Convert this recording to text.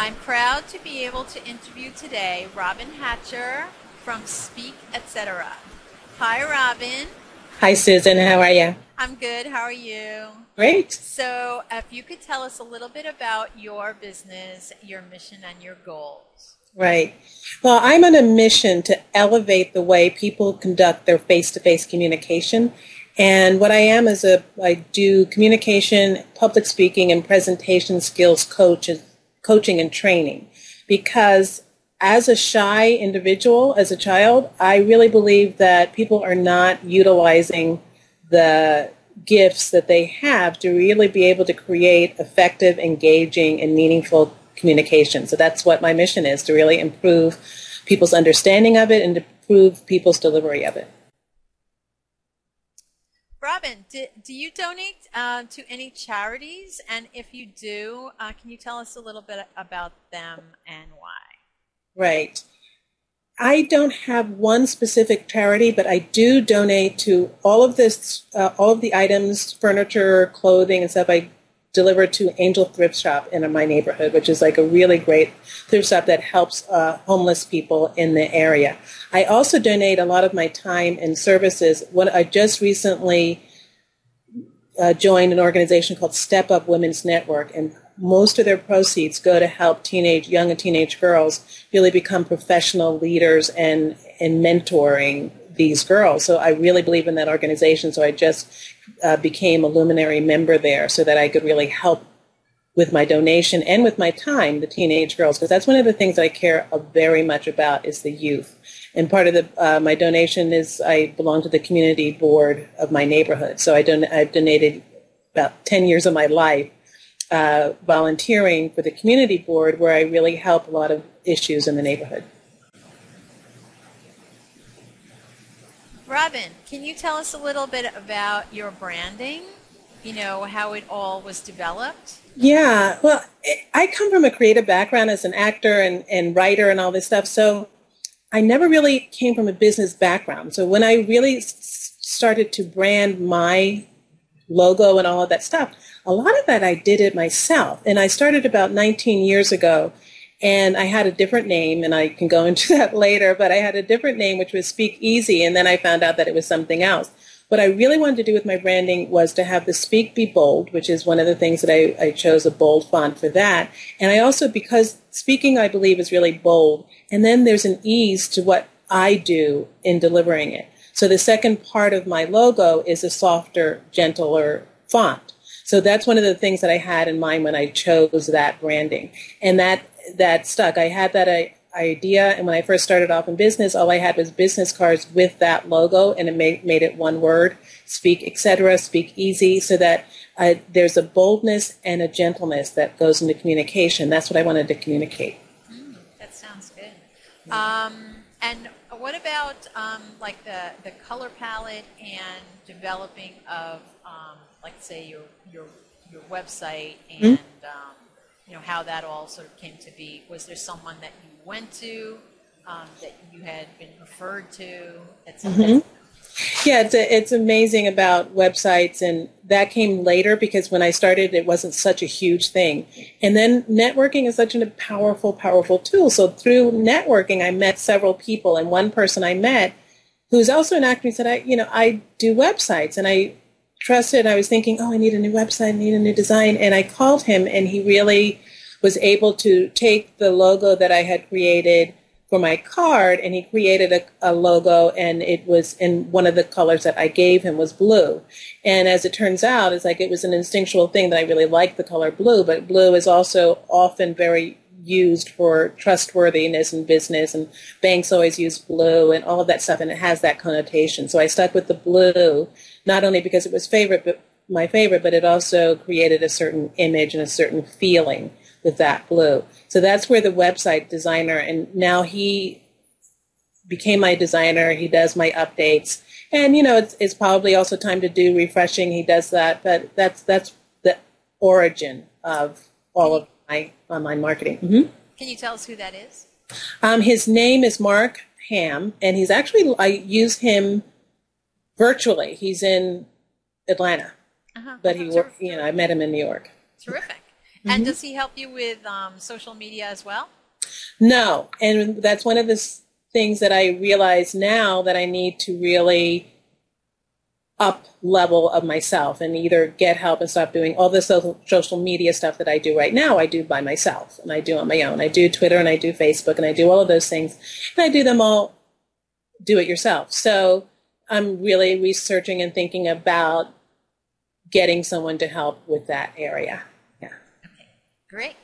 I'm proud to be able to interview today Robyn Hatcher from SpeakEtc. Hi, Robyn. Hi, Susan. How are you? I'm good. How are you? Great. So, if you could tell us a little bit about your business, your mission, and your goals. Right. Well, I'm on a mission to elevate the way people conduct their face-to-face communication. And what I am is I do communication, public speaking, and presentation skills coaching and training. Because as a shy individual, as a child, I really believe that people are not utilizing the gifts that they have to really be able to create effective, engaging, and meaningful communication. So that's what my mission is, to really improve people's understanding of it and to improve people's delivery of it. Robyn, do you donate to any charities? And if you do, can you tell us a little bit about them and why? Right. I don't have one specific charity, but I do donate to all of the items, furniture, clothing, and stuff I deliver to Angel Thrift Shop in my neighborhood, which is like a really great thrift shop that helps homeless people in the area. I also donate a lot of my time and services. I just recently joined an organization called Step Up Women's Network, and most of their proceeds go to help young and teenage girls really become professional leaders and mentoring these girls. So I really believe in that organization. So I just became a luminary member there so that I could really help with my donation and with my time the teenage girls, because that's one of the things I care very much about is the youth. And part of my donation is I belong to the community board of my neighborhood. So I've donated about 10 years of my life volunteering for the community board, where I really help a lot of issues in the neighborhood. Robyn, can you tell us a little bit about your branding? You know, how it all was developed? Yeah, well, I come from a creative background as an actor and writer and all this stuff, so I never really came from a business background. So when I really started to brand my logo and all of that stuff, a lot of that I did it myself. And I started about 19 years ago, and I had a different name, and I can go into that later, but I had a different name, which was SpeakEtc, and then I found out that it was something else. What I really wanted to do with my branding was to have the speak be bold, which is one of the things that I chose a bold font for that. And I also, because speaking, I believe, is really bold, and then there's an ease to what I do in delivering it. So the second part of my logo is a softer, gentler font. So that's one of the things that I had in mind when I chose that branding. And that stuck. I had that idea, and when I first started off in business, all I had was business cards with that logo, and it made it one word, SpeakEtc, speak easy, so that there's a boldness and a gentleness that goes into communication. That's what I wanted to communicate. That sounds good. And what about like the color palette and developing of like say your website and you know, how that all sort of came to be? Was there someone that you went to, that you had been referred to, etc.? Yeah, it's amazing about websites, and that came later because when I started, it wasn't such a huge thing. And then networking is such a powerful, powerful tool. So through networking, I met several people, and one person I met who's also an actor said, I do websites, and I trusted. I was thinking, I need a new website, I need a new design, and I called him, and he really was able to take the logo that I had created for my card, and he created a logo, and it was in one of the colors that I gave him was blue. And as it turns out, it was an instinctual thing that I really liked the color blue, but blue is also often very used for trustworthiness in business, and banks always use blue and all of that stuff, and it has that connotation. So I stuck with the blue, not only because it was my favorite, but it also created a certain image and a certain feeling with that blue. So that's where the website designer, and now he became my designer. He does my updates, and it's probably also time to do refreshing. He does that, but that's the origin of all of my online marketing. Can you tell us who that is? His name is Mark Ham, and he's actually, I use him virtually. He's in Atlanta, but I met him in New York. Terrific. And does he help you with social media as well? No, and that's one of the things that I realize now that I need to really up level of myself and either get help and stop doing all the social media stuff that I do right now. I do by myself and I do on my own. I do Twitter and I do Facebook and I do all of those things, and I do them all do it yourself. So I'm really researching and thinking about getting someone to help with that area. Yeah. Okay, great.